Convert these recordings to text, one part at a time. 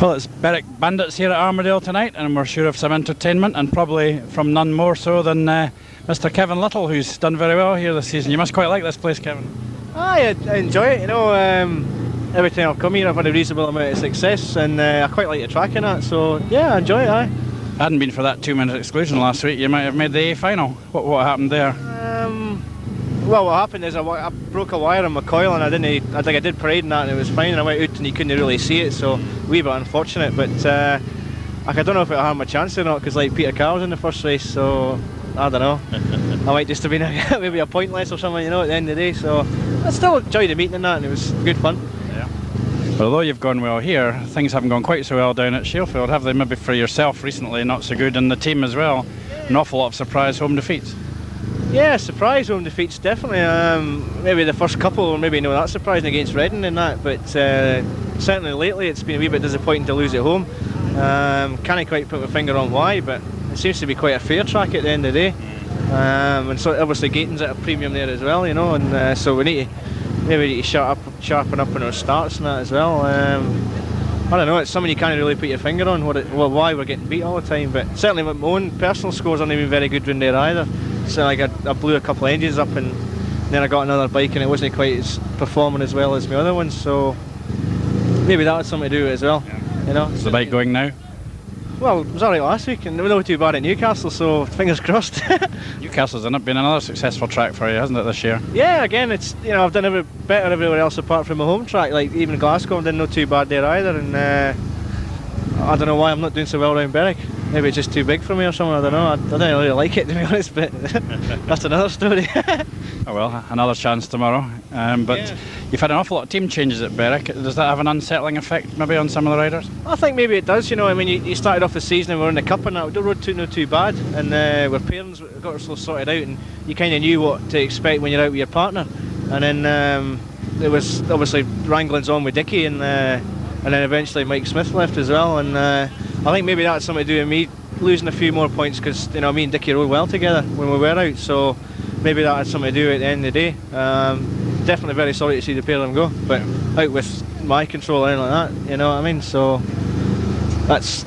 Well, it's Berwick Bandits here at Armadale tonight, and we're sure of some entertainment, and probably from none more so than Mr. Kevin Little, who's done very well here this season. You must quite like this place, Kevin. I enjoy it, you know. Every time I've come here I've had a reasonable amount of success, and I quite like the track and that, so yeah, I enjoy it. Hadn't been for that 2-minute exclusion last week, you might have made the A final. What happened there? Well, what happened is I broke a wire on my coil, and I think I did parade and that, and it was fine, and I went out and you couldn't really see it, so a wee bit unfortunate, but I don't know if it'll have my chance or not, because like Peter Carr was in the first race, so I don't know. I might just have been maybe a point less or something, you know, at the end of the day, so I still enjoyed the meeting and that, and it was good fun. Yeah. But although you've gone well here, things haven't gone quite so well down at Shalefield, have they? Maybe for yourself recently, not so good, and the team as well. An awful lot of surprise home defeats. Yeah, surprise home defeats, definitely. Maybe the first couple were maybe not that surprising against Reading and that, but certainly lately it's been a wee bit disappointing to lose at home. Can't quite put my finger on why, but it seems to be quite a fair track at the end of the day. And so obviously Gaten's at a premium there as well, you know, and so we need to sharpen up on our starts and that as well. I don't know, it's something you can't really put your finger on why we're getting beat all the time, but certainly my own personal scores aren't even very good round there either. So like I blew a couple of engines up, and then I got another bike and it wasn't quite as performing as well as my other ones, so maybe that had something to do with it as well. Yeah. You know. Is the bike going now? Well, it was alright last week, and it was not too bad at Newcastle, so fingers crossed. Newcastle's been another successful track for you, hasn't it, this year? Yeah, again, it's, you know, I've done better everywhere else apart from my home track. Like even Glasgow, I didn't know too bad there either, and I don't know why I'm not doing so well around Berwick. Maybe it's just too big for me or something, I don't know. I don't really like it, to be honest, but that's another story. Oh well, another chance tomorrow. But yeah. You've had an awful lot of team changes at Berwick. Does that have an unsettling effect maybe on some of the riders? I think maybe it does, you know. I mean, you started off the season and we were in the cup and that. The road not too bad, and our pairings got ourselves sorted out, and you kind of knew what to expect when you're out with your partner. And then there was obviously wranglings on with Dickie, and then eventually Mike Smith left as well, and I think maybe that's something to do with me losing a few more points, because, you know, me and Dickie rode well together when we were out, so maybe that had something to do with it at the end of the day. Definitely very sorry to see the pair of them go, but out with my control or anything like that, you know what I mean, so that's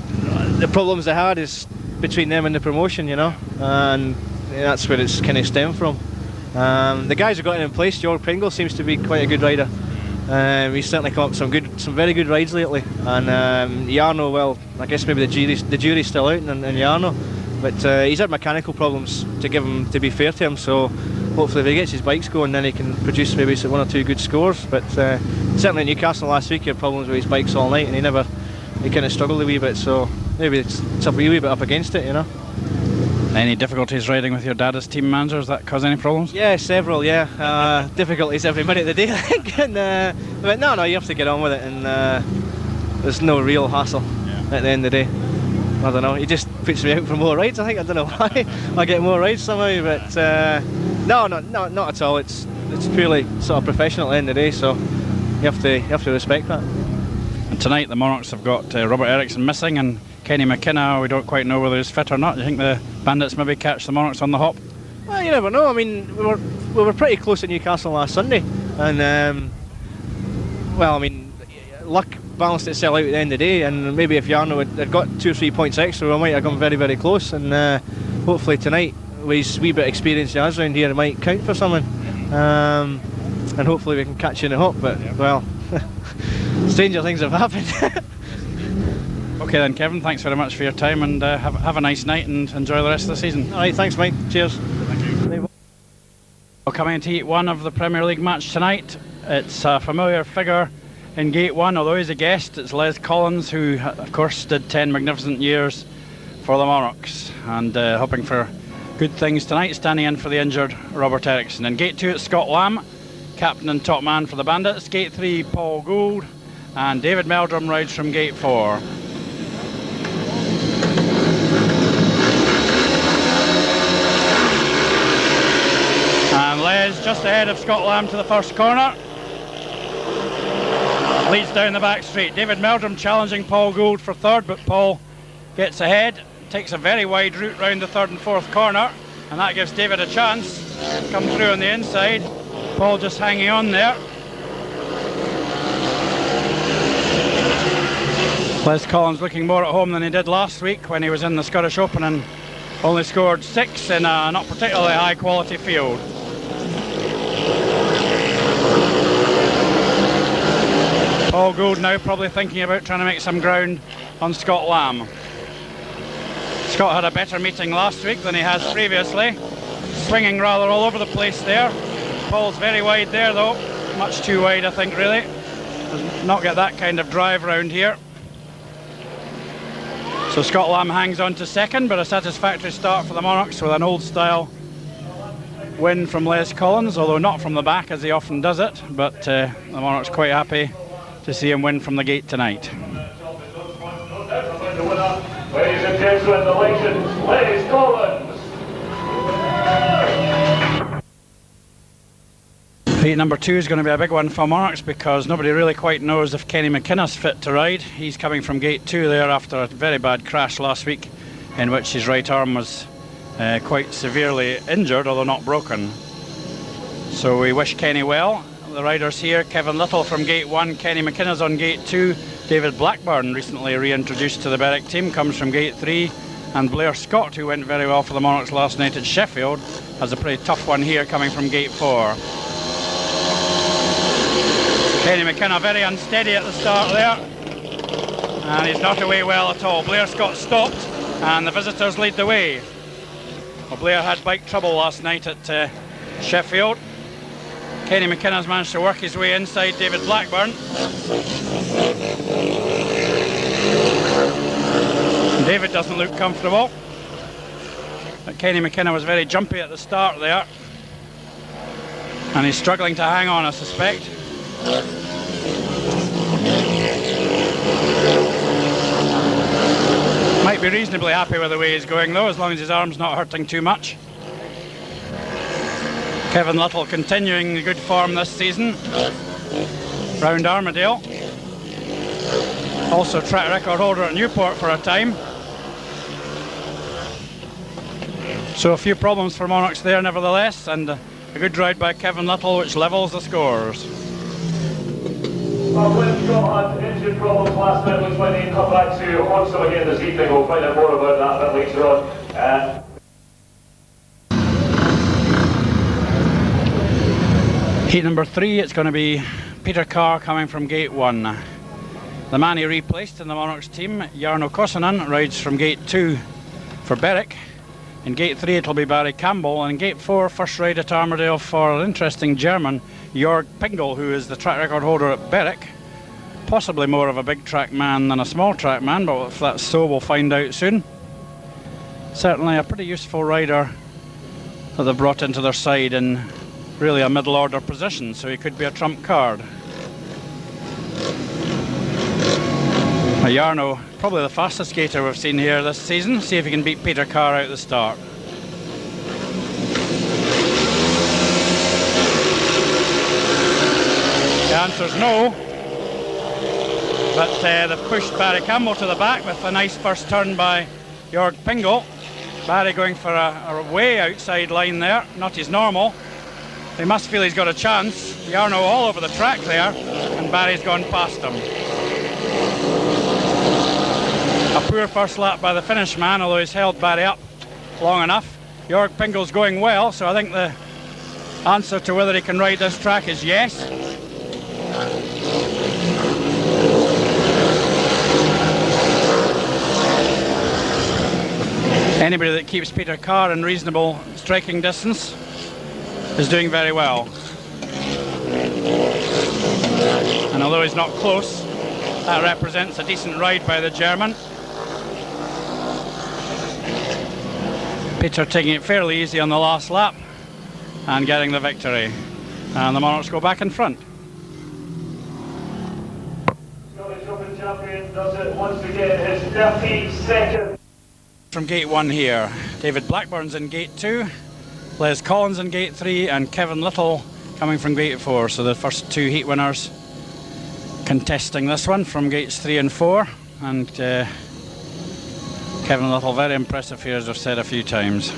the problems they had is between them and the promotion, you know, and that's where it's kind of stemmed from. The guys who got it in place, George Pringle seems to be quite a good rider. He's certainly come up with some very good rides lately, and Jarno, well, I guess maybe the jury's still out in Jarno, but he's had mechanical problems to be fair to him, so hopefully if he gets his bikes going then he can produce maybe one or two good scores, but certainly in Newcastle last week he had problems with his bikes all night, and he kind of struggled a wee bit, so maybe it's a wee bit up against it, you know. Any difficulties riding with your dad as team manager? Does that cause any problems? Yeah, several, yeah. Difficulties every minute of the day, I think. And, but no, you have to get on with it, and there's no real hassle at the end of the day. I don't know, he just puts me out for more rides, I think. I don't know why. I get more rides somehow, but no, not at all. It's purely sort of professional at the end of the day, so you have to respect that. And tonight the Monarchs have got Robert Ericsson missing, and Kenny McKenna, we don't quite know whether he's fit or not. Do you think the Bandits maybe catch the Monarchs on the hop? Well, you never know. I mean, we were pretty close at Newcastle last Sunday, and well, I mean, luck balanced itself out at the end of the day, and maybe if Jarno had got 2 or 3 points extra, we might have come very, very close, and hopefully tonight, with his wee bit of experience he has around here, it might count for something, and hopefully we can catch you in the hop, but, well, stranger things have happened. Okay then, Kevin, thanks very much for your time, and have a nice night and enjoy the rest of the season. Alright, thanks Mike, cheers. Thank you. Well, coming into Heat 1 of the Premier League match tonight, it's a familiar figure in Gate 1, although he's a guest. It's Les Collins, who of course did 10 magnificent years for the Monarchs, and hoping for good things tonight, standing in for the injured Robert Ericsson. In Gate 2 it's Scott Lamb, captain and top man for the Bandits. Gate 3 Paul Gould, and David Meldrum rides from Gate 4. And Les just ahead of Scott Lamb to the first corner. Leads down the back straight. David Meldrum challenging Paul Gould for third, but Paul gets ahead, takes a very wide route round the third and fourth corner, and that gives David a chance to come through on the inside. Paul just hanging on there. Les Collins looking more at home than he did last week when he was in the Scottish Open and only scored 6 in a not particularly high quality field. Paul Gould now probably thinking about trying to make some ground on Scott Lamb. Scott had a better meeting last week than he has previously, swinging rather all over the place there. Paul's very wide there though, much too wide I think really. Does not get that kind of drive round here. So Scott Lamb hangs on to second, but a satisfactory start for the Monarchs with an old style win from Les Collins, although not from the back as he often does it, but the Monarchs quite happy to see him win from the gate tonight. Ladies and gentlemen, the legend, Les Collins. Heat number 2 is going to be a big one for Monarchs because nobody really quite knows if Kenny McKenna's fit to ride. He's coming from gate 2 there after a very bad crash last week in which his right arm was quite severely injured, although not broken. So we wish Kenny well. The riders here, Kevin Little from gate 1, Kenny McKenna's on gate 2, David Blackburn, recently reintroduced to the Berwick team, comes from gate 3, and Blair Scott, who went very well for the Monarchs last night at Sheffield, has a pretty tough one here coming from gate 4. Kenny McKenna very unsteady at the start there, and he's not away well at all. Blair Scott stopped and the visitors lead the way. Well, Blair had bike trouble last night at Sheffield. Kenny McKenna's managed to work his way inside David Blackburn. David doesn't look comfortable, but Kenny McKenna was very jumpy at the start there, and he's struggling to hang on, I suspect. Might be reasonably happy with the way he's going though, as long as his arm's not hurting too much. Kevin Little continuing the good form this season round Armadale. Also track record holder at Newport for a time. So a few problems for Monarchs there nevertheless, and a good ride by Kevin Little which levels the scores. Well, when Scott had engine problems last night, looks like they come back to haunt them again this evening. We'll find out more about that a bit later on. Heat number 3, it's going to be Peter Carr coming from gate 1. The man he replaced in the Monarchs team, Jarno Kosonen, rides from gate 2 for Berwick. In gate 3 it'll be Barry Campbell, and in gate 4 first ride at Armadale for an interesting German, Jörg Pingel, who is the track record holder at Berwick. Possibly more of a big track man than a small track man, but if that's so we'll find out soon. Certainly a pretty useful rider that they've brought into their side in really a middle order position, so he could be a trump card. Jarno, probably the fastest skater we've seen here this season. See if he can beat Peter Carr out the start. The answer's no, but they've pushed Barry Campbell to the back with a nice first turn by Jörg Pingel. Barry going for a way outside line there, not his normal. He must feel he's got a chance. Jarno all over the track there, and Barry's gone past him. A poor first lap by the Finnish man, although he's held Barry up long enough. Jörg Pingel's going well, so I think the answer to whether he can ride this track is yes. Anybody that keeps Peter Carr in reasonable striking distance is doing very well. And although he's not close, that represents a decent ride by the German. Peter taking it fairly easy on the last lap and getting the victory. And the Monarchs go back in front. Scottish Open champion does it once again, his 32nd. From gate 1 here, David Blackburn's in gate 2, Les Collins in gate 3, and Kevin Little coming from gate 4. So the first two heat winners contesting this one from gates 3 and 4. And Kevin Little, very impressive here, as I've said a few times.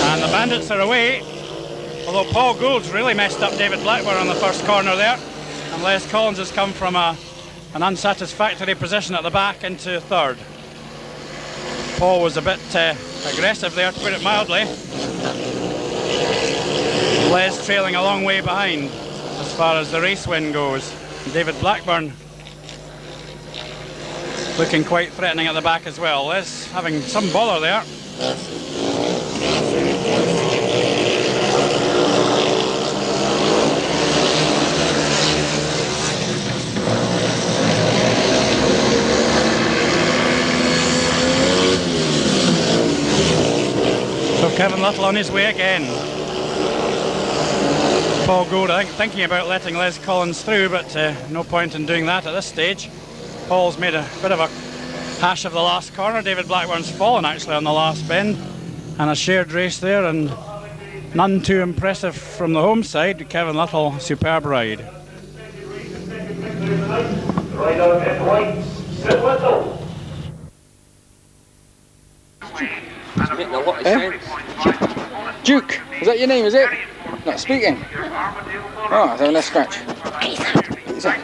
And the closer away. Although Paul Gould's really messed up David Blackburn on the first corner there. And Les Collins has come from an unsatisfactory position at the back into third. Paul was a bit aggressive there, to put it mildly. Les trailing a long way behind as far as the race win goes. David Blackburn looking quite threatening at the back as well. Les having some bother there. So Kevin Little on his way again. Paul Gould, I think, thinking about letting Les Collins through, but no point in doing that at this stage. Paul's made a bit of a hash of the last corner. David Blackburn's fallen actually on the last bend, and a shared race there, and none too impressive from the home side. Kevin Little, superb ride. Right out in white, Sid Little. Making a lot of sense. Duke, is that your name, is it? Not speaking. Oh, it's having a scratch. What is that?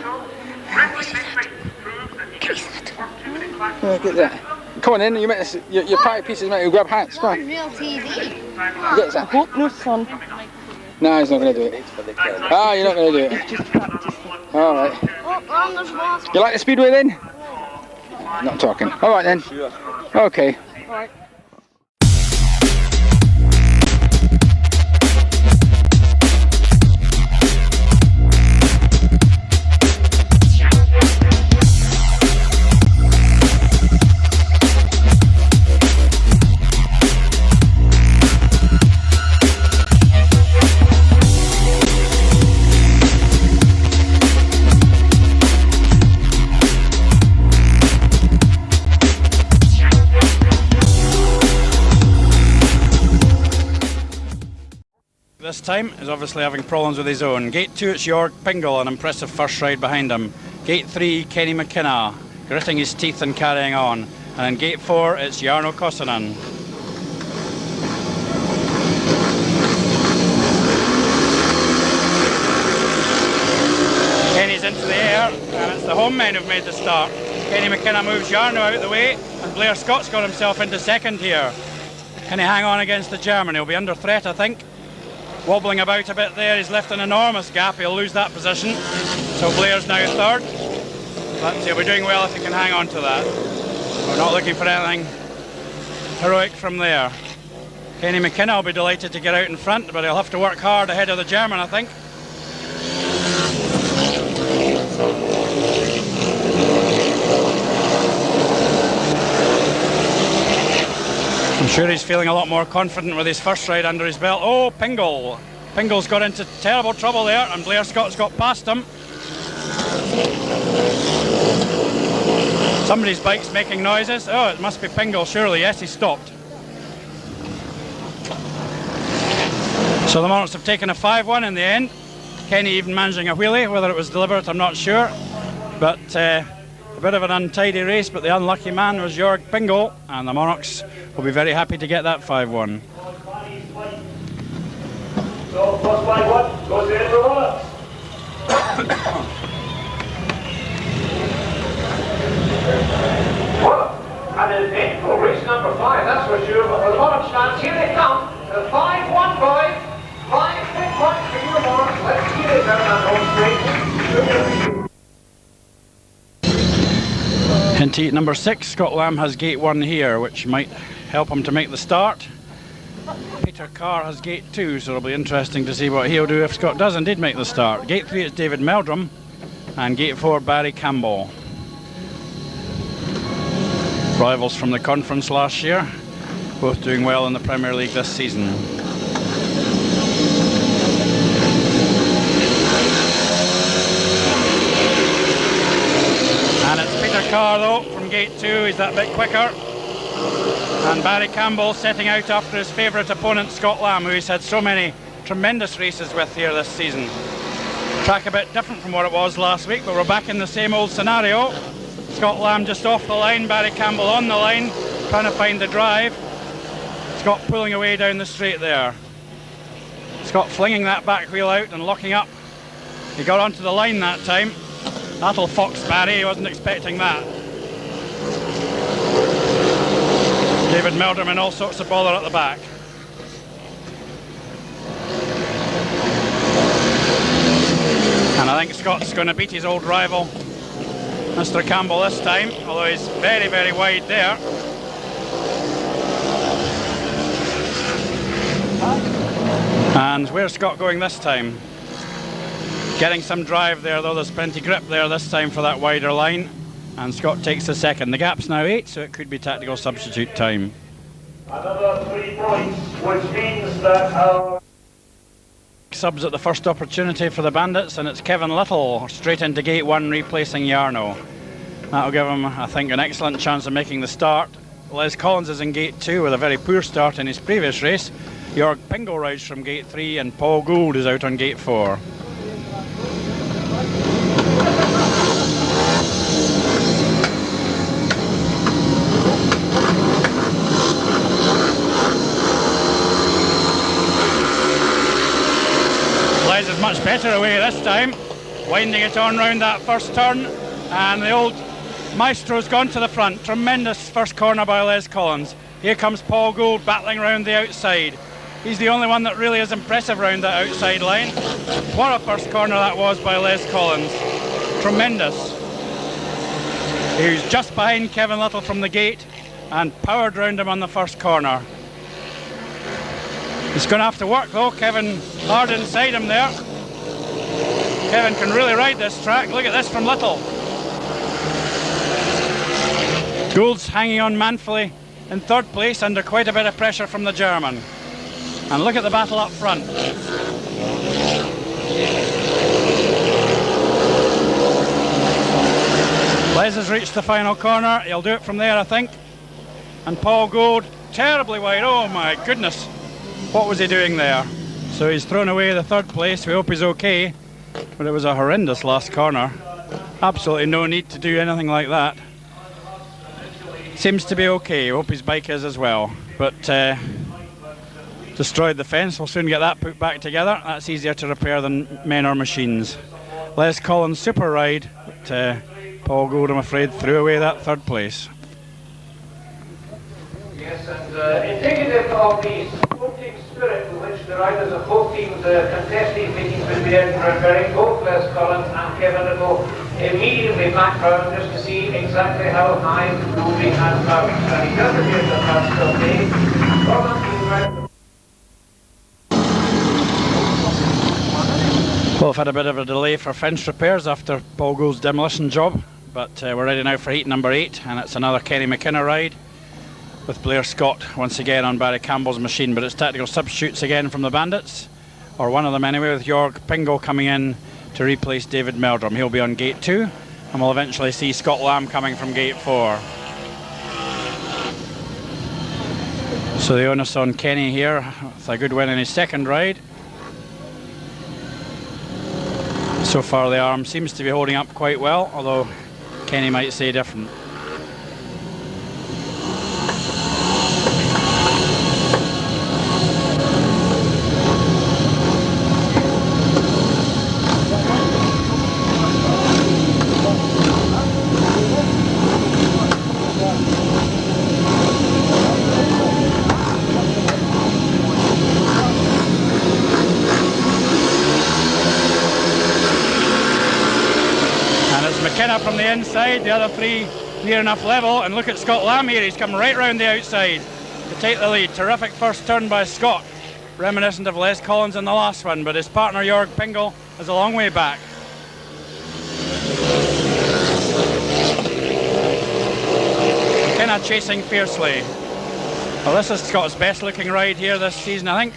Get that. Come on in, you meant to, your party pieces meant to grab hats. Come on. Real TV. Get that. Hope no son. No, he's not going to do it. Ah, you're not going to do it. Alright. Oh, there's lost. You like the Speedway then? Not talking. Alright then. Okay. Alright. This time is obviously having problems with his own. Gate 2, it's Jörg Pingle, an impressive first ride behind him. Gate 3, Kenny McKenna, gritting his teeth and carrying on. And in Gate 4, it's Jarno Kossanen. Kenny's into the air, and it's the home men who've made the start. Kenny McKenna moves Jarno out of the way, and Blair Scott's got himself into second here. Can he hang on against the German? He'll be under threat, I think. Wobbling about a bit there, he's left an enormous gap, he'll lose that position. So Blair's now third, but he'll be doing well if he can hang on to that. We're not looking for anything heroic from there. Kenny McKenna will be delighted to get out in front, but he'll have to work hard ahead of the German, I think. I'm sure he's feeling a lot more confident with his first ride under his belt. Oh, Pingle. Pingle's got into terrible trouble there, and Blair Scott's got past him. Somebody's bike's making noises. Oh, it must be Pingle, surely. Yes, he stopped. So the Monarchs have taken a 5-1 in the end. Kenny even managing a wheelie. Whether it was deliberate, I'm not sure. But a bit of an untidy race, but the unlucky man was Jörg Pingle, and the Monarchs will be very happy to get that 5-1. So, plus 5-1 goes in for Monarchs. And in for race number 5, that's for sure. But the Monarchs fans, here they come. The 5-1 boys. 5 big points for you, Monarchs. Let's see it down that home straight. Into heat number 6, Scott Lamb has gate 1 here, which might help him to make the start. Peter Carr has gate 2, so it'll be interesting to see what he'll do if Scott does indeed make the start. Gate 3 is David Meldrum, and gate 4 Barry Campbell. Rivals from the conference last year, both doing well in the Premier League this season. And it's Peter Carr though from gate 2, he's that bit quicker. And Barry Campbell setting out after his favourite opponent Scott Lamb, who he's had so many tremendous races with here this season. Track a bit different from what it was last week, but we're back in the same old scenario. Scott Lamb just off the line, Barry Campbell on the line, trying to find the drive. Scott pulling away down the straight there. Scott flinging that back wheel out and locking up. He got onto the line that time. That'll fox Barry, he wasn't expecting that. David Meldrum in all sorts of bother at the back. And I think Scott's going to beat his old rival, Mr. Campbell, this time, although he's very, very wide there. And where's Scott going this time? Getting some drive there, though. There's plenty grip there this time for that wider line. And Scott takes the second. The gap's now 8, so it could be tactical substitute time. Another 3 points, which means that our Subs at the first opportunity for the Bandits, and it's Kevin Little straight into gate 1 replacing Yarno. That'll give him, I think, an excellent chance of making the start. Les Collins is in gate 2 with a very poor start in his previous race. Jörg Pingle rides from gate 3 and Paul Gould is out on gate 4. Les is much better away this time, winding it on round that first turn, and the old Maestro's gone to the front. Tremendous first corner by Les Collins. Here comes Paul Gould battling round the outside. He's the only one that really is impressive round that outside line. What a first corner that was by Les Collins. Tremendous. He was just behind Kevin Little from the gate and powered round him on the first corner. He's going to have to work though. Kevin hard inside him there. Kevin can really ride this track. Look at this from Little. Gould's hanging on manfully in third place under quite a bit of pressure from the German. And look at the battle up front. Les has reached the final corner. He'll do it from there, I think. And Paul Gould, terribly wide. Oh my goodness. What was he doing there? So he's thrown away the third place. We hope he's okay. But it was a horrendous last corner. Absolutely no need to do anything like that. Seems to be okay. Hope his bike is as well. But destroyed the fence. We'll soon get that put back together. That's easier to repair than men or machines. Les Collins super ride. But Paul Gould, I'm afraid, threw away that third place. Yes, and indicative of the sporting spirit with which the riders of both teams contest these meetings between Berwick, both Les Collins and Kevin Little immediately back round just to see exactly how high the moving has got. And he does appear to have still made. Well, we've had a bit of a delay for fence repairs after Paul Gould's demolition job, but we're ready now for heat number 8, and it's another Kenny McKenna ride with Blair Scott once again on Barry Campbell's machine, but it's tactical substitutes again from the Bandits, or one of them anyway, with Jörg Pingle coming in to replace David Meldrum. He'll be on gate 2, and we'll eventually see Scott Lamb coming from gate 4. So the onus on Kenny here with a good win in his second ride. So far the arm seems to be holding up quite well, although Kenny might say different. McKenna from the inside, the other 3 near enough level, and look at Scott Lamb here. He's come right round the outside to take the lead. Terrific first turn by Scott, reminiscent of Les Collins in the last one, but his partner Jörg Pingle is a long way back. McKenna chasing fiercely. Well, this is Scott's best looking ride here this season, I think.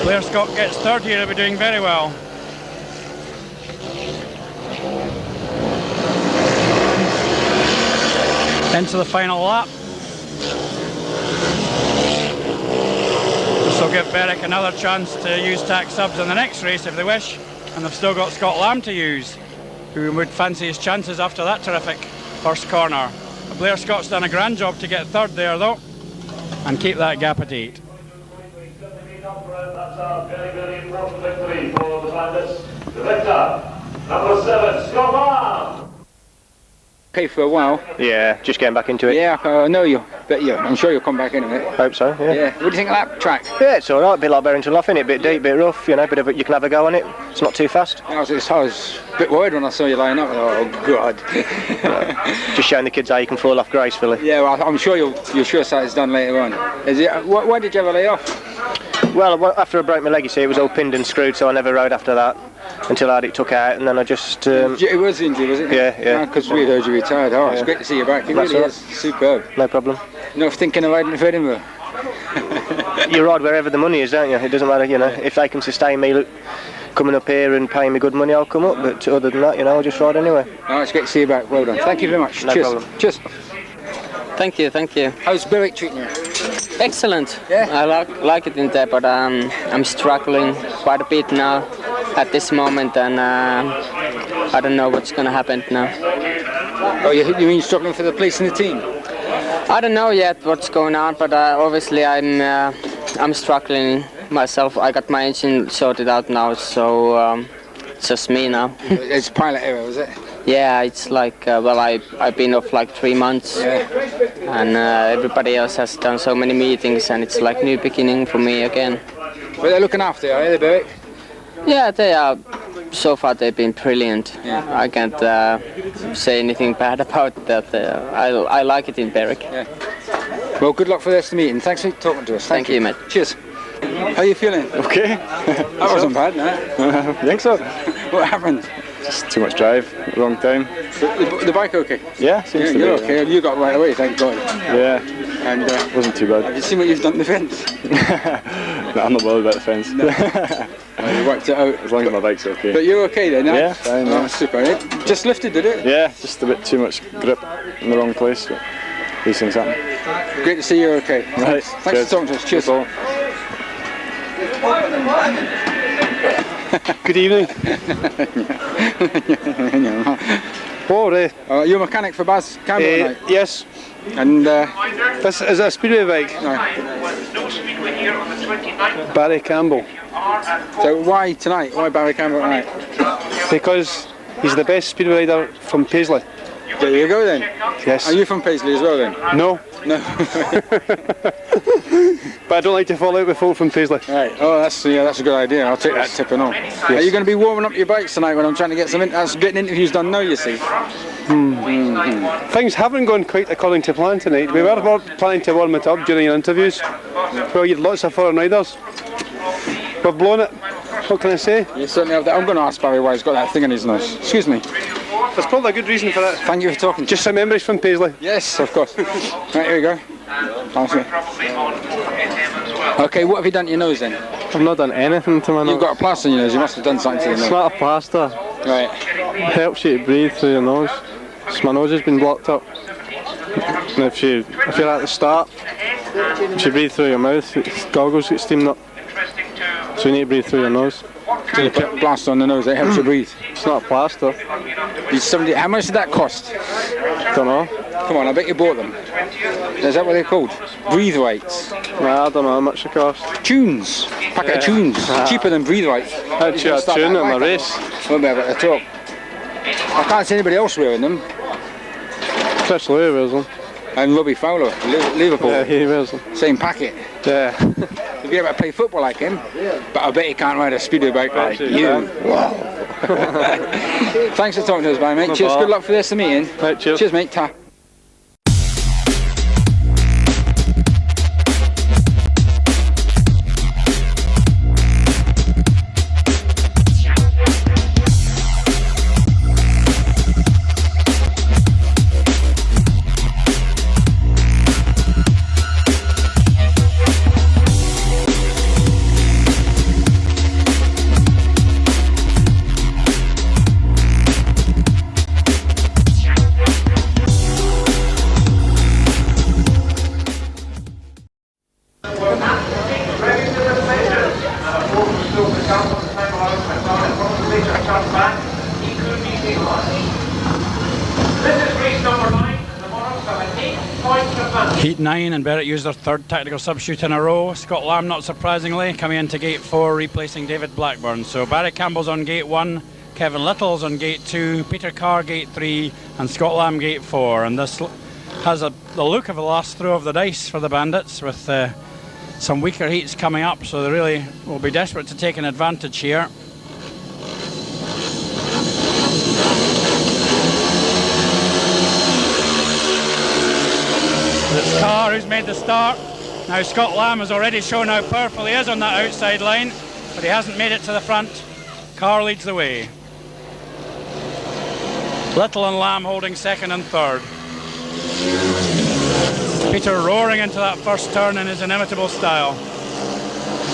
Blair Scott gets third here, he'll be doing very well. Into the final lap. This will give Berwick another chance to use tack subs in the next race if they wish, and they've still got Scott Lamb to use. who would fancy his chances after that terrific first corner. Blair Scott's done a grand job to get third there though, and keep that gap at 8. That's a very, very important victory for the Bandits. The victor, number 7, Scott Lamb. Okay for a while. Yeah, just getting back into it. Yeah, I know you, but yeah, I'm sure you'll come back in a minute. Hope so, yeah. Yeah. What do you think of that track? Yeah, it's alright, a bit like Barrington Lough, innit? A bit deep, bit rough, you know, bit of you can have a go on it. It's not too fast. I was a bit worried when I saw you line up. Oh God. Just showing the kids how you can fall off gracefully. Yeah, well, I'm sure you're sure that it's done later on. Is it? Why did you ever lay off? Well, after I broke my leg, you see, it was all pinned and screwed, so I never rode after that until I had it took out, and then I just... It was injured, was it? Yeah. Because we heard you retired. Oh, it's great to see you back. It really is superb. No problem. You're not thinking of riding for Edinburgh? You ride wherever the money is, don't you? It doesn't matter, you know, if they can sustain me coming up here and paying me good money, I'll come up, but other than that, you know, I'll just ride anyway. Oh, it's great to see you back. Well done. Thank you very much. No Cheers. problem. Cheers. Thank you. How's Berwick treating you? Excellent. Yeah? I like it in there, but I'm struggling quite a bit now at this moment, and I don't know what's going to happen now. Oh, you mean struggling for the place in the team? I don't know yet what's going on, but obviously I'm struggling myself. I got my engine sorted out now, so it's just me now. It's pilot error, is it? Yeah, it's like, well, I've been off like 3 months, and everybody else has done so many meetings, and it's like new beginning for me again. But they're looking after you, are they, Berwick? Yeah, they are. So far they've been brilliant. Yeah. I can't say anything bad about that. I like it in Berwick. Yeah. Well, good luck for this meeting. Thanks for talking to us. Thank you, mate. Cheers. How are you feeling? Okay. That wasn't bad, no? I think so. What happened? Just too much drive, wrong time. The bike okay? Yeah, seems to be. You're okay. You got right away, thank God. Yeah. And wasn't too bad. have you seen what you've done to the fence? No, I'm not bothered about the fence. No. Oh, you wiped it out. As long as my bike's okay. But you're okay then, yeah? Yeah, fine. Oh, super. It just lifted, did it? Yeah, just a bit too much grip in the wrong place. But these things happen. Great to see you're okay. Right. Thanks for talking to us. Cheers. Good evening. You're a mechanic for Baz Campbell tonight? Yes. And This is a Speedway bike. No Speedway here on the 29th. Barry Campbell. so why tonight? Why Barry Campbell tonight? Because he's the best Speedway rider from Paisley. There you go then. Yes. Are you from Paisley as well then? No. No. But I don't like to fall out with folk from Paisley. Right. Oh, that's a good idea. I'll take that tip and all. Are you going to be warming up your bikes tonight when I'm trying to get that's getting interviews done now, you see? Things haven't gone quite according to plan tonight. We were planning to warm it up during your interviews. Well, you had lots of foreign riders. We've blown it. What can I say? You certainly have that. I'm going to ask Barry why he's got that thing in his nose. Excuse me. There's probably a good reason for that. Thank you for talking. Just some memories from Paisley. Yes, of course. Right, here we go. Okay, what have you done to your nose then? I've not done anything to my nose. You've got a plaster in your nose. You must have done something to your nose. It's not a plaster. Right. It helps you to breathe through your nose. So my nose has been blocked up. And if you're at the start, if you breathe through your mouth, goggles get steamed up. So you need to breathe through your nose. So you put a plaster on the nose, it helps you breathe. It's not a plaster. How much did that cost? Don't know. Come on, I bet you bought them. Is that what they're called? Breathe weights. Nah, I don't know how much it costs. Tunes. Packet of tunes. Cheaper than breathe weights. I'd shoot a tune in my race. Won't be able to talk. I can't see anybody else wearing them. Chris Lee wears them. And Robbie Fowler, Liverpool. Yeah, he wears them. Same packet. Yeah. You'd be able to play football like him, but I bet he can't ride a Speedway bike like you. Wow. Thanks for talking to us, mate. No Cheers, bother. good luck for this meeting. Right, cheers. Cheers, mate. Ta. points advantage. Heat 9 and Berwick used their third tactical substitute in a row. Scott Lamb, not surprisingly, coming into gate 4, replacing David Blackburn. So Barry Campbell's on gate 1, Kevin Little's on gate 2, Peter Carr gate 3 and Scott Lamb gate 4. And this has the look of the last throw of the dice for the Bandits, with some weaker heats coming up, so they really will be desperate to take an advantage here. It's Carr who's made the start. Now Scott Lamb has already shown how powerful he is on that outside line, but he hasn't made it to the front. Carr leads the way. Little and Lamb holding second and third. Peter roaring into that first turn in his inimitable style.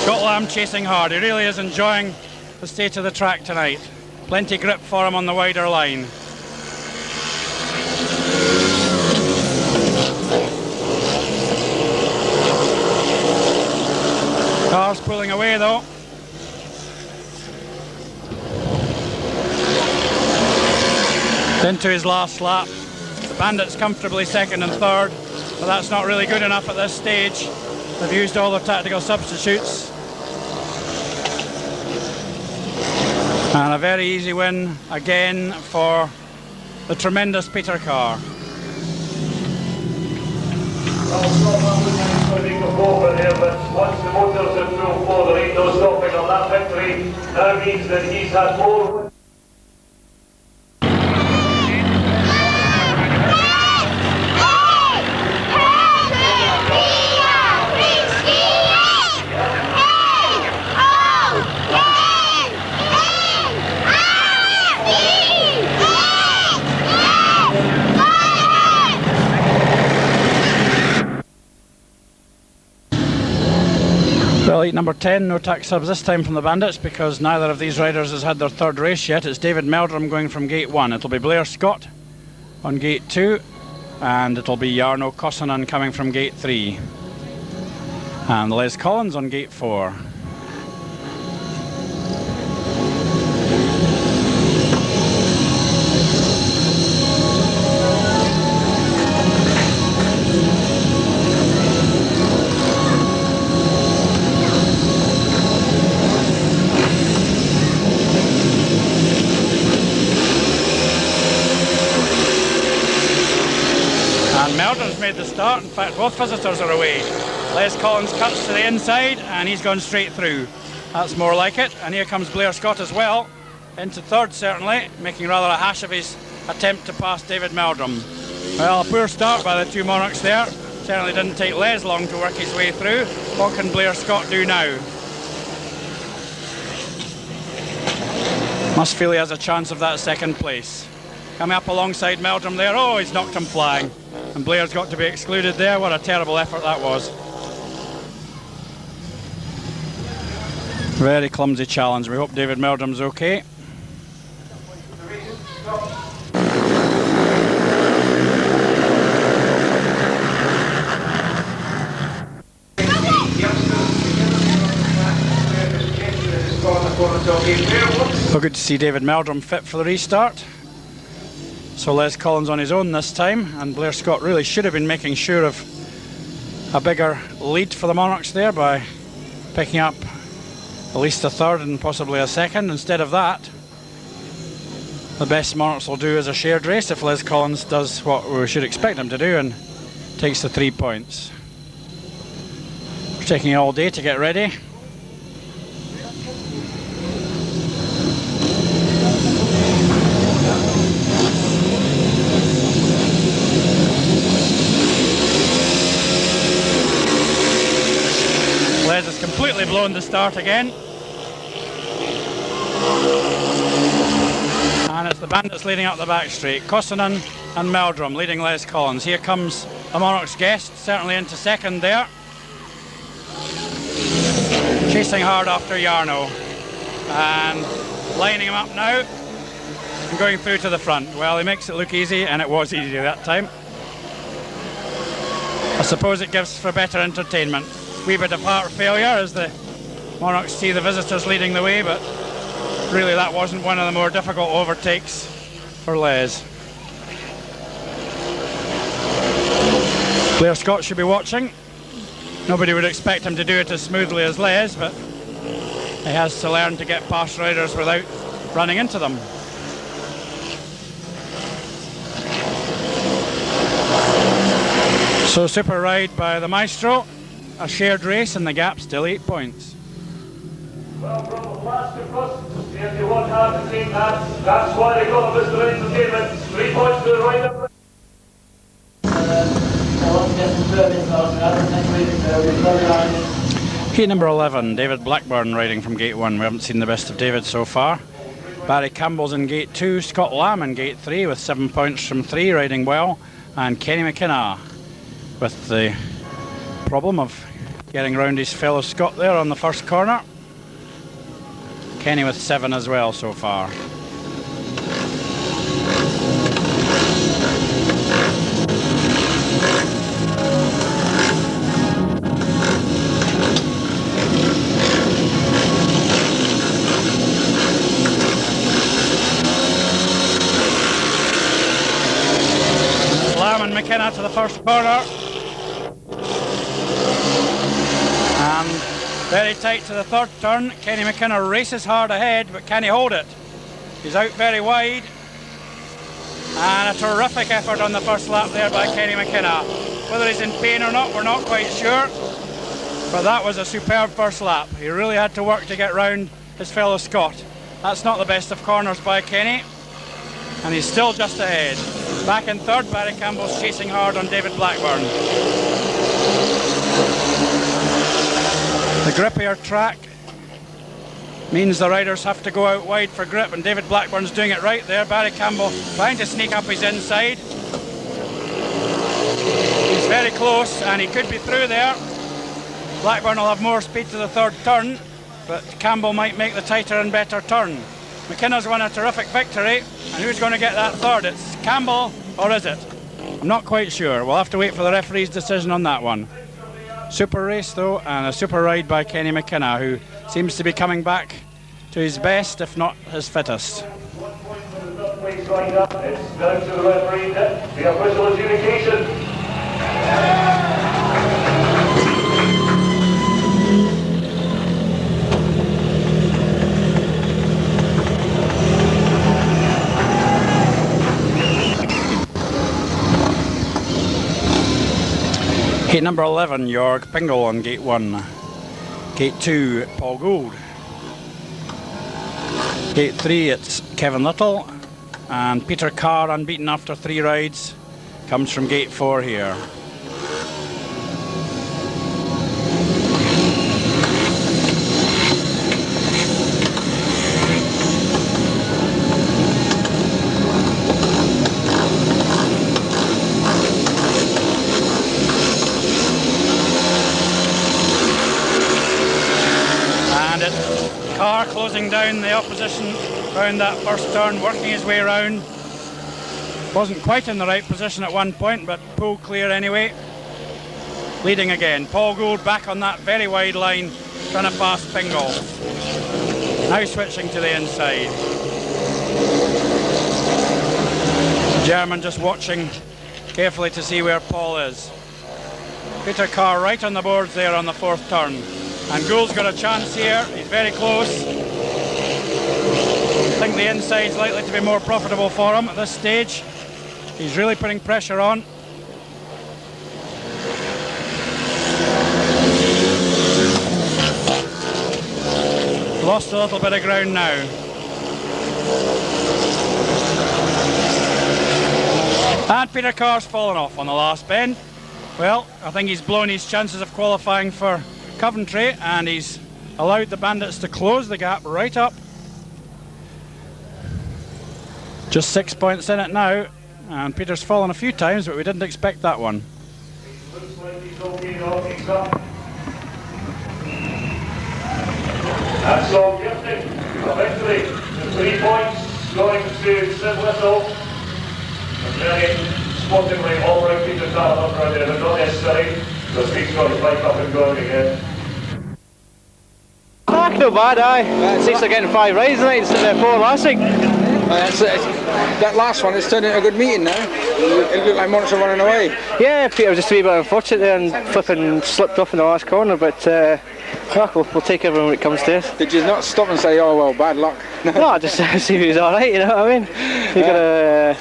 Scott Lamb chasing hard. He really is enjoying the state of the track tonight. Plenty grip for him on the wider line. Carr's pulling away though. Into his last lap. The Bandits comfortably second and third, but that's not really good enough at this stage. They've used all their tactical substitutes. And a very easy win again for the tremendous Peter Carr. But once the motors in full flow, there ain't no stopping on that victory. Now means that he's had more. Well, heat number 10, no tack subs this time from the Bandits because neither of these riders has had their third race yet. It's David Meldrum going from gate 1. It'll be Blair Scott on gate 2 and it'll be Jarno Kossanen coming from gate 3. And Les Collins on gate 4. Meldrum's made the start. In fact, both visitors are away. Les Collins cuts to the inside and he's gone straight through. That's more like it. And here comes Blair Scott as well, into third certainly, making rather a hash of his attempt to pass David Meldrum. Well, a poor start by the two Monarchs there. Certainly didn't take Les long to work his way through. What can Blair Scott do now? Must feel he has a chance of that second place. Coming up alongside Meldrum there. Oh, he's knocked him flying. And Blair's got to be excluded there. What a terrible effort that was. Very clumsy challenge. We hope David Meldrum's okay. Well, good to see David Meldrum fit for the restart. So Les Collins on his own this time, and Blair Scott really should have been making sure of a bigger lead for the Monarchs there by picking up at least a third and possibly a second. Instead of that, the best Monarchs will do is a shared race if Les Collins does what we should expect him to do and takes the 3 points. We're taking all day to get ready. Les has completely blown the start again. And it's the Bandits leading up the back straight. Kossanen and Meldrum leading Les Collins. Here comes a Monarchs guest, certainly into second there. Chasing hard after Jarno. And lining him up now. And going through to the front. Well, he makes it look easy, and it was easy that time. I suppose it gives for better entertainment. Wee bit of heart failure as the Monarchs see the visitors leading the way, but really that wasn't one of the more difficult overtakes for Les. Blair Scott should be watching. Nobody would expect him to do it as smoothly as Les, but he has to learn to get past riders without running into them. So super ride by the Maestro, a shared race and the gap still 8 points. Well, from last to first, if you want hard to take that, that's why they got a Mr. Entertainment. 3 points to the rider. Heat number 11, David Blackburn riding from gate 1. We haven't seen the best of David so far. Barry Campbell's in gate 2, Scott Lamb in gate 3 with 7 points from 3, riding well, and Kenny McKenna with the problem of getting round his fellow Scott there on the first corner. Kenny with 7 as well so far. Lamb and McKenna to the first corner. And very tight to the third turn. Kenny McKenna races hard ahead, but can he hold it? He's out very wide. And a terrific effort on the first lap there by Kenny McKenna. Whether he's in pain or not, we're not quite sure. But that was a superb first lap. He really had to work to get round his fellow Scott. That's not the best of corners by Kenny. And he's still just ahead. Back in third, Barry Campbell's chasing hard on David Blackburn. The grippier track means the riders have to go out wide for grip, and David Blackburn's doing it right there. Barry Campbell trying to sneak up his inside. He's very close and he could be through there. Blackburn will have more speed to the third turn, but Campbell might make the tighter and better turn. McKenna's won a terrific victory, and who's going to get that third? It's Campbell, or is it? I'm not quite sure. We'll have to wait for the referee's decision on that one. Super race though, and a super ride by Kenny McKenna, who seems to be coming back to his best, if not his fittest. 1 point for the third place rider. It's down to the referee, the official adjudication. Gate number 11, Jorg Pingle on gate 1. Gate 2, Paul Gould. Gate 3, it's Kevin Little. And Peter Carr, unbeaten after 3 rides, comes from gate 4 here. Carr closing down the opposition round that first turn, working his way round. Wasn't quite in the right position at one point, but pulled clear anyway. Leading again. Paul Gould back on that very wide line, trying to pass Pingle. Now switching to the inside. German just watching carefully to see where Paul is. Peter Carr right on the boards there on the fourth turn. And Gould's got a chance here. He's very close. I think the inside's likely to be more profitable for him at this stage. He's really putting pressure on. Lost a little bit of ground now. And Peter Carr's fallen off on the last bend. Well, I think he's blown his chances of qualifying for Coventry, and he's allowed the Bandits to close the gap right up. Just 6 points in it now, and Peter's fallen a few times, but we didn't expect that one. Looks like he's okay now, he's up. That's all gifted. A victory. The 3 points going to Sid Little. And very sportingly all right Peter Carr up right there, but not necessary, because he's got his bike up and going again. Not bad, aye. It's 6 again 5 rides tonight instead of 4 last week. That last one, it's turned into a good meeting now. It looked like Monarchs were running away. Yeah, Peter was just a wee bit unfortunate there and flipping slipped off in the last corner, but we'll take everyone when it comes to it. Did you not stop and say, oh well, bad luck? No, I just see if he's alright, you know what I mean?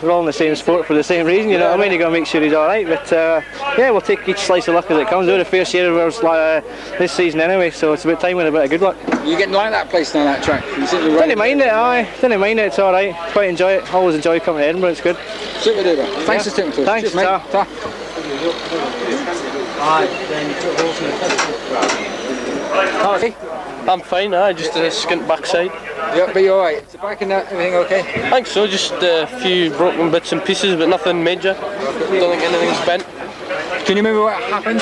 We're all in the same sport for the same reason, you know what I mean? You've got to make sure he's alright, but yeah, we'll take each slice of luck as it comes. We're the fair share of ours this season anyway, so it's about time with a bit of good luck. You getting like that place now, that track? Didn't mind it, didn't mind it, it's alright. Quite enjoy it, always enjoy coming to Edinburgh, it's good. Super duper. Thanks for sticking to us. Thanks, cheers, mate. Ta. Okay. I'm fine, just a skint backside. Yeah, but you're alright. Is the bike and everything okay? I think so, just a few broken bits and pieces, but nothing major. Don't think anything's bent. Can you remember what happened?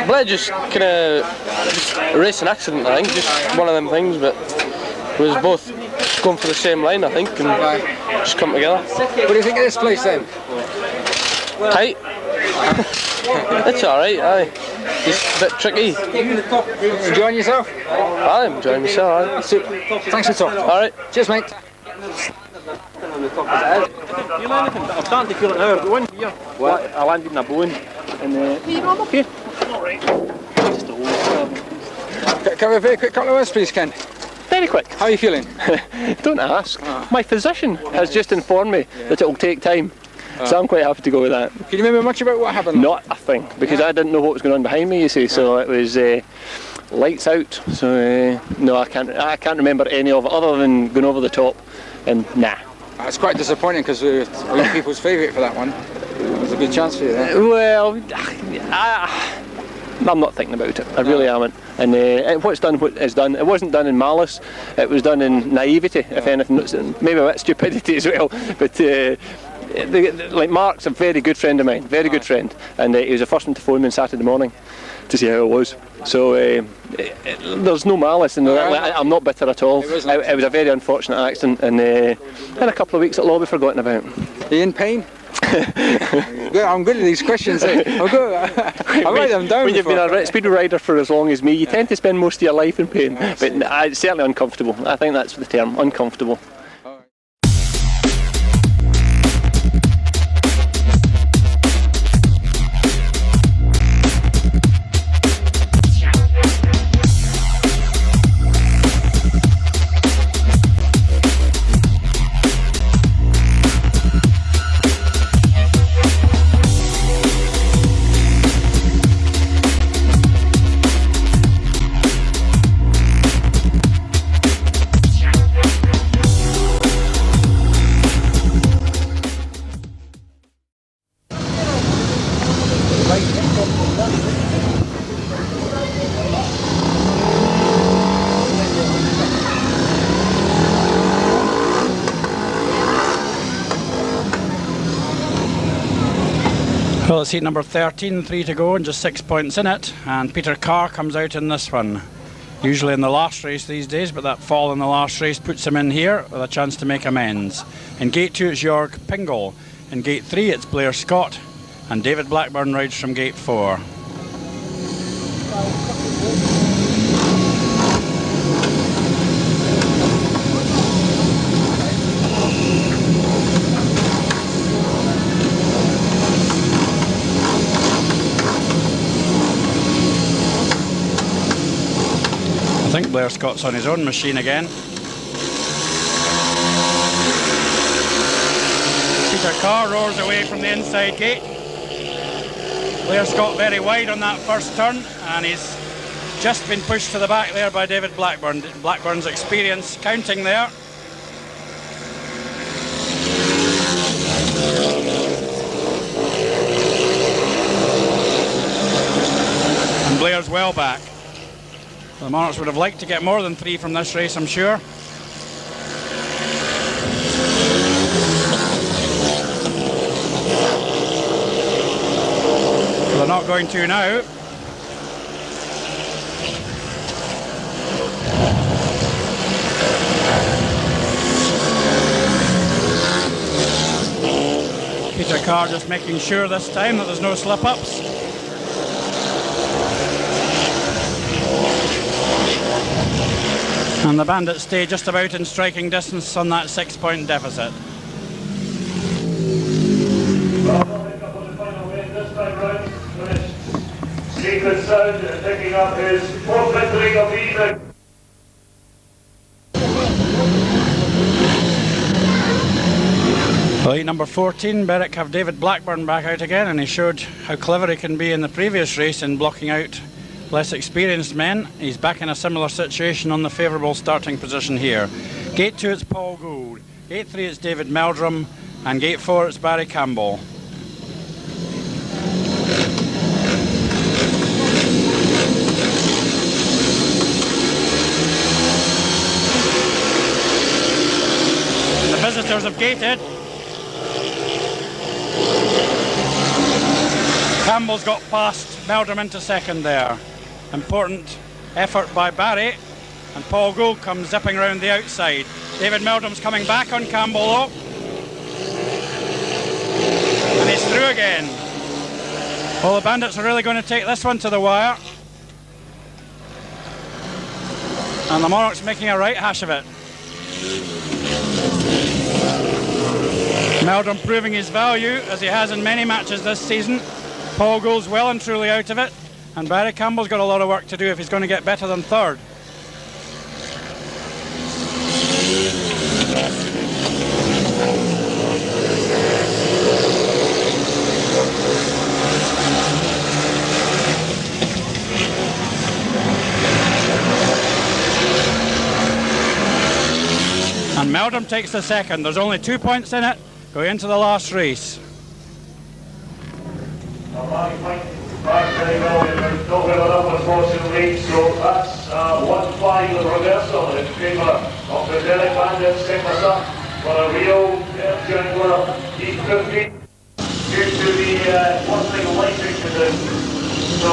Well, just kind of a racing accident, I think, just one of them things, but we was both going for the same line, I think, and just come together. What do you think of this place then? Tight. It's alright, aye. Just a bit tricky. Enjoying yourself? I'm enjoying myself, aye. Super. Thanks for talking. Alright. Cheers, mate. I'm starting to feel it now. I've got one here. What? I landed in a bone. And I'm okay. Can we have a very quick couple of words, please, Ken? Very quick. How are you feeling? Don't ask. My physician has just informed me that it will take time. So I'm quite happy to go with that. Can you remember much about what happened? Not a thing, because I didn't know what was going on behind me, you see, so it was lights out, so no, I can't remember any of it other than going over the top, and nah. That's quite disappointing because we were a lot of people's favourite for that one. There's a good chance for you there. Well, I'm not thinking about it, I really aren't. And what's done, what is done. It wasn't done in malice, it was done in naivety, if anything, maybe a bit stupidity as well, but like Mark's a very good friend of mine, very good friend, and he was the first one to phone me on Saturday morning to see how it was. So there's no malice, and I'm not bitter at all. It was a very unfortunate accident, and in a couple of weeks it'll all be forgotten about. Are you in pain? I'm good at these questions. I'm good. I write them down. When you've been a Speedway rider for as long as me, you tend to spend most of your life in pain, but it's certainly uncomfortable. I think that's the term, uncomfortable. Well, it's heat number 13, 3 to go and just 6 points in it, and Peter Carr comes out in this one. Usually in the last race these days, but that fall in the last race puts him in here with a chance to make amends. In gate 2 it's Jörg Pingle, in gate 3 it's Blair Scott, and David Blackburn rides from gate 4. I think Blair Scott's on his own machine again. Peter Carr roars away from the inside gate. Blair Scott very wide on that first turn, and he's just been pushed to the back there by David Blackburn. Blackburn's experience counting there. And Blair's well back. The Monarchs would have liked to get more than 3 from this race, I'm sure. Well, they're not going to now. Peter Carr just making sure this time that there's no slip-ups. And the Bandits stay just about in striking distance on that 6-point deficit. Secret Sound picking up his 4th victory of the evening. Well, number 14, Berwick have David Blackburn back out again, and he showed how clever he can be in the previous race in blocking out less experienced men. He's back in a similar situation on the favourable starting position here. Gate 2 it's Paul Gould, Gate 3 it's David Meldrum, and Gate 4 it's Barry Campbell. The visitors have gated. Campbell's got past Meldrum into second there. Important effort by Barry, and Paul Gould comes zipping round the outside. David Meldrum's coming back on Campbell though. And he's through again. Well, the Bandits are really going to take this one to the wire. And the Monarchs making a right hash of it. Meldrum proving his value as he has in many matches this season. Paul Gould's well and truly out of it, and Barry Campbell's got a lot of work to do if he's going to get better than third. And Meldrum takes the second. There's only 2 points in it going into the last race. Very well, not well enough unfortunately, so that's 1-5 with reversal in favour of the Berwick Bandits, setting us up for a real Jaguar E50 due to the one-thing lighting position. So,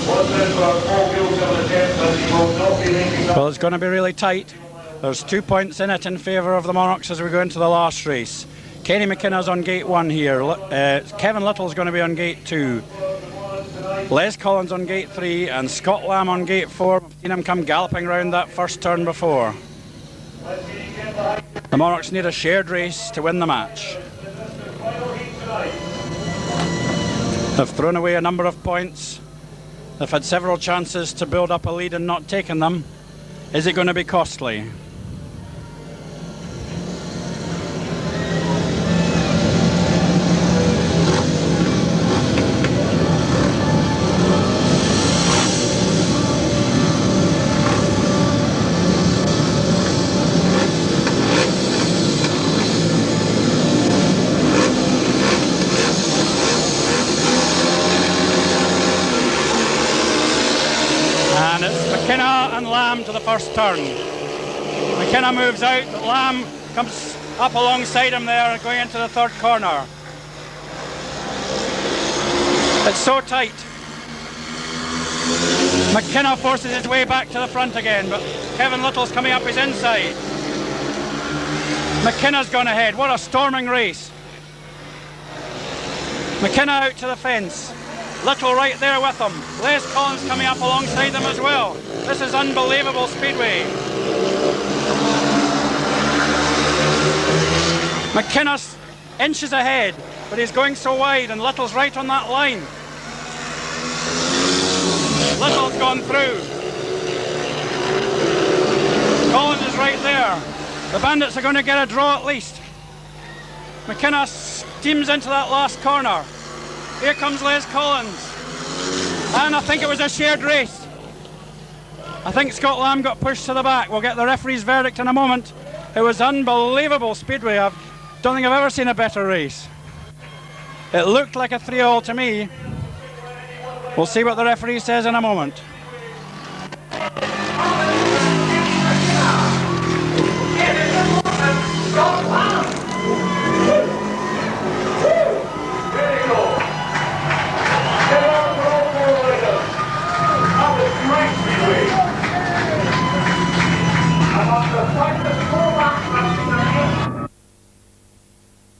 what's this for Paul Gould to an attempt, but he will not be making that. Well, it's going to be really tight. There's 2 points in it in favour of the Monarchs as we go into the last race. Kenny McKenna's on gate 1 here. Kevin Little's going to be on gate 2. Les Collins on gate 3 and Scott Lamb on gate 4. We've seen him come galloping round that first turn before. The Monarchs need a shared race to win the match. They've thrown away a number of points. They've had several chances to build up a lead and not taken them. Is it going to be costly? Lamb to the first turn. McKenna moves out, but Lamb comes up alongside him there going into the third corner. It's so tight. McKenna forces his way back to the front again, but Kevin Little's coming up his inside. McKenna's gone ahead. What a storming race. McKenna out to the fence. Little right there with them. Les Collins coming up alongside them as well. This is unbelievable Speedway. McKenna's inches ahead, but he's going so wide and Little's right on that line. Little's gone through. Collins is right there. The Bandits are going to get a draw at least. McKenna steams into that last corner. Here comes Les Collins. And I think it was a shared race. I think Scott Lamb got pushed to the back. We'll get the referee's verdict in a moment. It was unbelievable Speedway. I don't think I've ever seen a better race. It looked like a 3-all to me. We'll see what the referee says in a moment.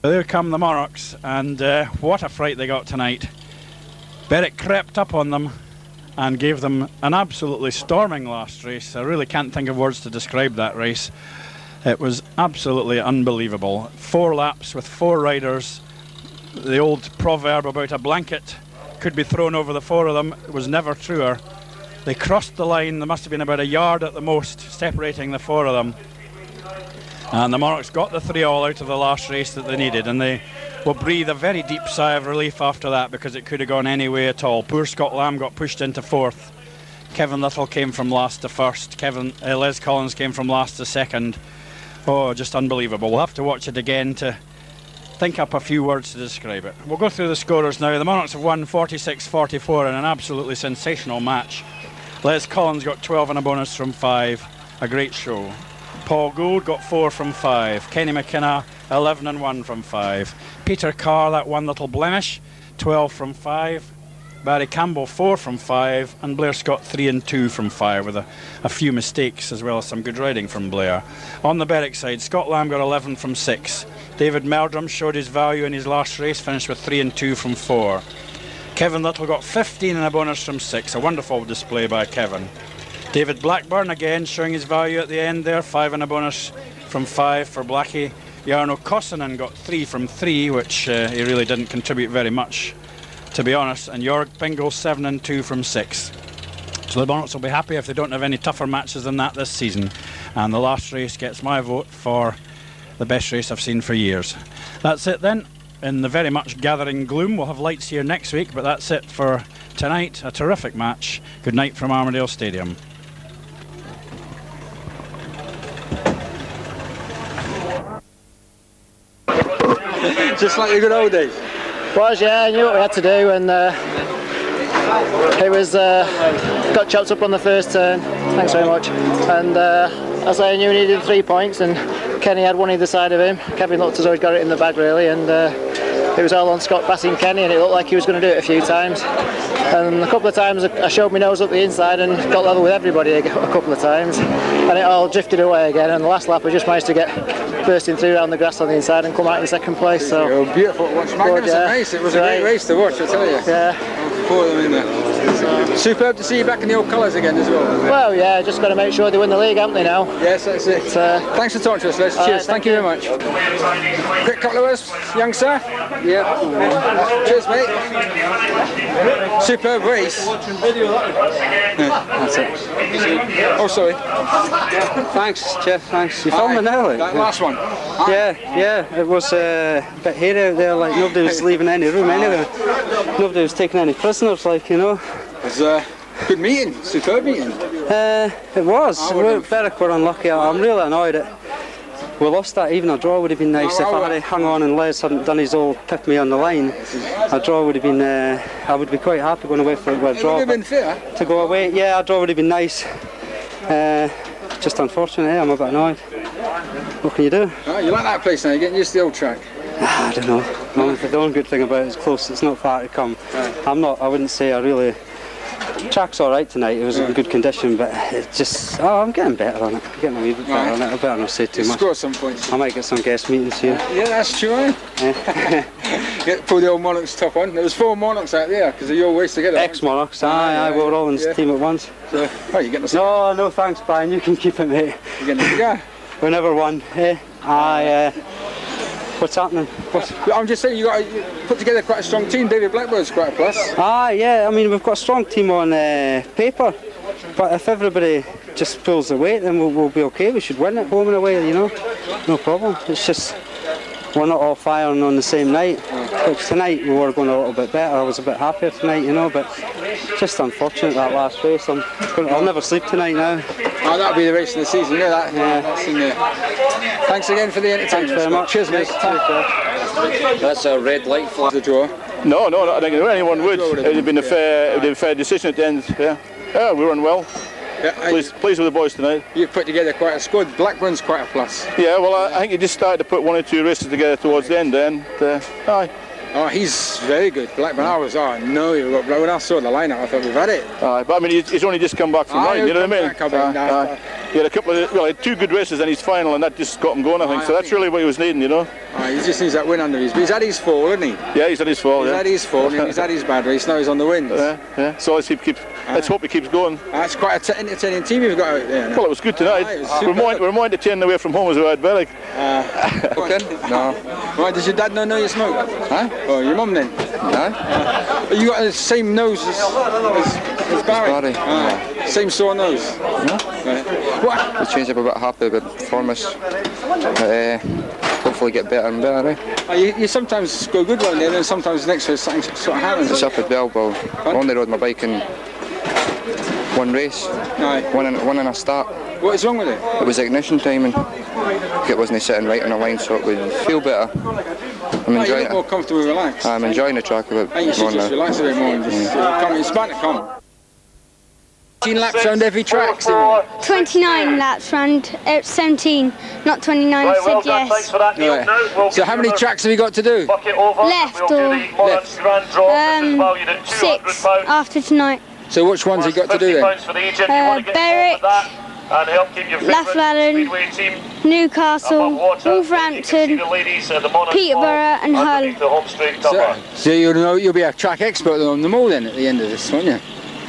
There come the Monarchs, and what a fright they got tonight. Berwick crept up on them and gave them an absolutely storming last race. I really can't think of words to describe that race. It was absolutely unbelievable. 4 laps with 4 riders. The old proverb about a blanket could be thrown over the 4 of them was never truer. They crossed the line. There must have been about a yard at the most separating the 4 of them. And the Monarchs got the 3-all out of the last race that they needed, and they will breathe a very deep sigh of relief after that, because it could have gone any way at all. Poor Scott Lamb got pushed into 4th. Kevin Little came from last to 1st. Les Collins came from last to 2nd. Oh, just unbelievable. We'll have to watch it again to think up a few words to describe it. We'll go through the scorers now. The Monarchs have won 46-44 in an absolutely sensational match. Les Collins got 12 and a bonus from 5. A great show. Paul Gould got 4 from 5. Kenny McKenna 11 and 1 from 5. Peter Carr, that one little blemish, 12 from 5. Barry Campbell 4 from 5, and Blair Scott 3 and 2 from 5 with a few mistakes as well as some good riding from Blair. On the Berwick side, Scott Lamb got 11 from 6. David Meldrum showed his value in his last race, finished with 3 and 2 from 4. Kevin Little got 15 and a bonus from 6, a wonderful display by Kevin. David Blackburn again showing his value at the end there, 5 and a bonus from 5 for Blackie. Jarno Kossanen got 3 from 3, which he really didn't contribute very much, to be honest. And Jorg Pingle 7 and 2 from 6. So the Monarchs will be happy if they don't have any tougher matches than that this season. And the last race gets my vote for the best race I've seen for years. That's it then. In the very much gathering gloom, we'll have lights here next week, but that's it for tonight. A terrific match. Good night from Armadale Stadium. Just like the good old days. Was, yeah, I knew what we had to do, and it was got chopped up on the first turn. Thanks very much. And as I knew, we needed 3 points, and Kenny had one either side of him. Kevin looked as though he'd got it in the bag really, and it was all on Scott passing Kenny, and it looked like he was going to do it a few times. And a couple of times I showed my nose up the inside and got level with everybody a couple of times, and it all drifted away again. And the last lap I just managed to get bursting through around the grass on the inside and come out in 2nd place. So it was beautiful to watch. Magnificent race. It was a great race to watch, I tell you. Yeah. 4 of them in there. Superb to see you back in the old colours again as well. Well, yeah, just got to make sure they win the league, haven't they now? Yes, that's it. Thanks for talking to us, Les. Cheers. Thank you very much. Quick couple of words, young sir. Yeah. Cheers, mate. Superb race. That's it. Oh, sorry. Thanks, Jeff. Thanks. You filming now? That last one. Yeah. It was a bit hairy out there. Like nobody was leaving any room anyway. Nobody was taking any prisoners. Like you know. It was a good meeting. Superb meeting. It was. Berwick were unlucky. I'm really annoyed at. We lost that. Even a draw would have been nice if I had hung on and Les hadn't done his old pip me on the line. A draw would have been. I would be quite happy going away for a draw. It would have been fair. To go away, yeah, a draw would have been nice. Just unfortunate. I'm a bit annoyed. What can you do? You like that place now? You're getting used to the old track. I don't know. The only good thing about it is close. It's not far to come. Right. I wouldn't say I really. Track's all right tonight. It was in good condition, but it just. I'm getting better on it. Getting a wee bit better on it. I better not say too much. Score some points. I might get some guest meetings here. Yeah, that's true. Pull the old Monarchs top on. There was 4 Monarchs out there because of your ways together. Ex-Monarchs. Aye, we were all in the team at once. So, you're getting the. No, thanks, Brian. You can keep it, mate. You're getting the cigar. We never won. What's happening? I'm just saying you put together quite a strong team. David Blackbird's quite a plus. Yeah. I mean, we've got a strong team on paper, but if everybody just pulls the weight, then we'll be okay. We should win it home and away, you know. No problem. It's just we're not all firing on the same night. Which tonight we were going a little bit better. I was a bit happier tonight, you know, but just unfortunate that last race. I'll never sleep tonight now. Oh, that'll be the race of the season, you know that? Yeah. That's in there. Thanks again for the entertainment. Thanks very much. Cheers, mate. That's a red light flag. The draw. No, I don't think anyone would. It would have been a fair decision at the end. Yeah, we run well. Yeah, pleased with the boys tonight. You've put together quite a squad. Blackburn's quite a plus. Yeah, well, I think he just started to put 1 or 2 races together towards the end, and aye. Oh, he's very good. Blackburn, when I saw the lineup, I thought we've had it. Aye, but I mean, he's only just come back from mine, you know what I mean? he had a couple of, well, he had 2 good races in his final, and that just got him going, I think. So that's really what he was needing, you know. He just needs that win under his. But he's had his fall, hasn't he? Yeah, he's had his fall. He's had his fall, and he's had his bad race. Now he's on the wins. Yeah. So let's hope he keeps going. That's quite an entertaining team you've got out there. Well, it was good tonight. We're more entertained away from home as we were at Berwick. No. Why, does your dad not know you smoke? Huh? Oh, your mum then? No. You got the same nose as Barry? Same sore nose? No. What? We'll change up a bit, happy with performance. Hopefully get better and better. You sometimes go good round there, and then sometimes next race something sort of happens. It's up at Belbo. I only rode my bike in one race, one in a start. What is wrong with it? It was ignition timing. It wasn't sitting right on the line, so it would feel better. I'm enjoying it. More comfortable, relaxed. I'm enjoying the track a bit. You should just relax a bit more and just come. It's bound to come. 18 laps around every track, Stephen. 29 laps round 17, not 29. I said yes. Right. So how many tracks have you got to do? Left or left? 6 after tonight. So which ones have you got to do then? Berwick, Loughlinner, Newcastle, Wolverhampton, Peterborough and Hull. So you'll be a track expert on them all then at the end of this, won't you?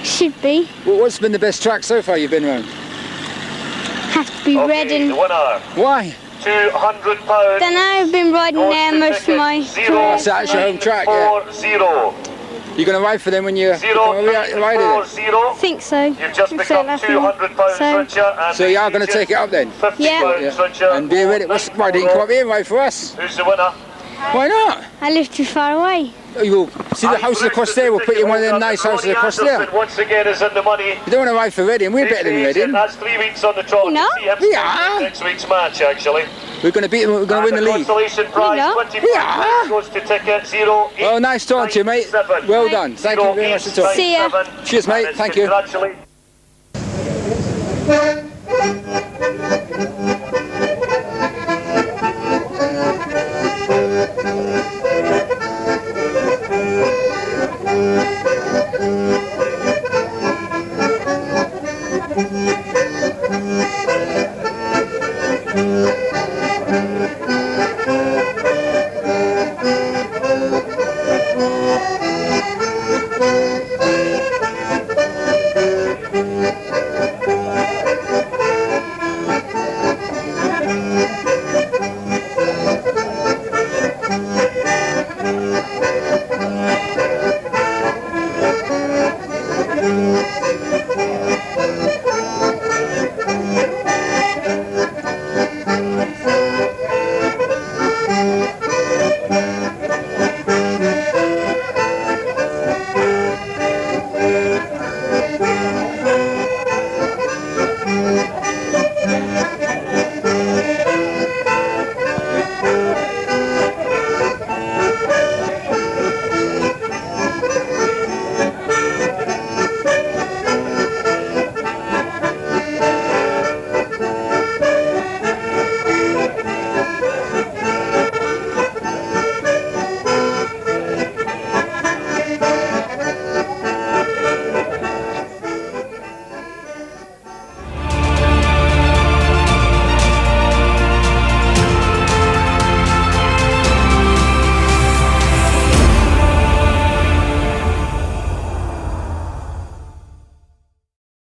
Should be. Well, what's been the best track so far you've been around? Have to be Reading. Why? £200. Then I've been riding there most of my career. So that's your home track, yeah? You're going to ride for them when you're riding it? Think so. You've just become £200, so you are going to take it up then? Yeah. And be ready. Why didn't you come up here and ride for us? Who's the winner? Why not? I live too far away. You see the houses across there, we'll put you in one of them nice houses across there. Once again is in the money. You don't want to ride for Reading, we're better than Reading. That's 3 weeks on the trot. No. We are. Next week's match, actually. We're going to beat them, we're going to win the league. Consolation prize, 20 pounds goes to ticket 08. Well, nice talking to you, mate. Well done. Thank you very much for talking. See ya. Cheers, mate. Thank you.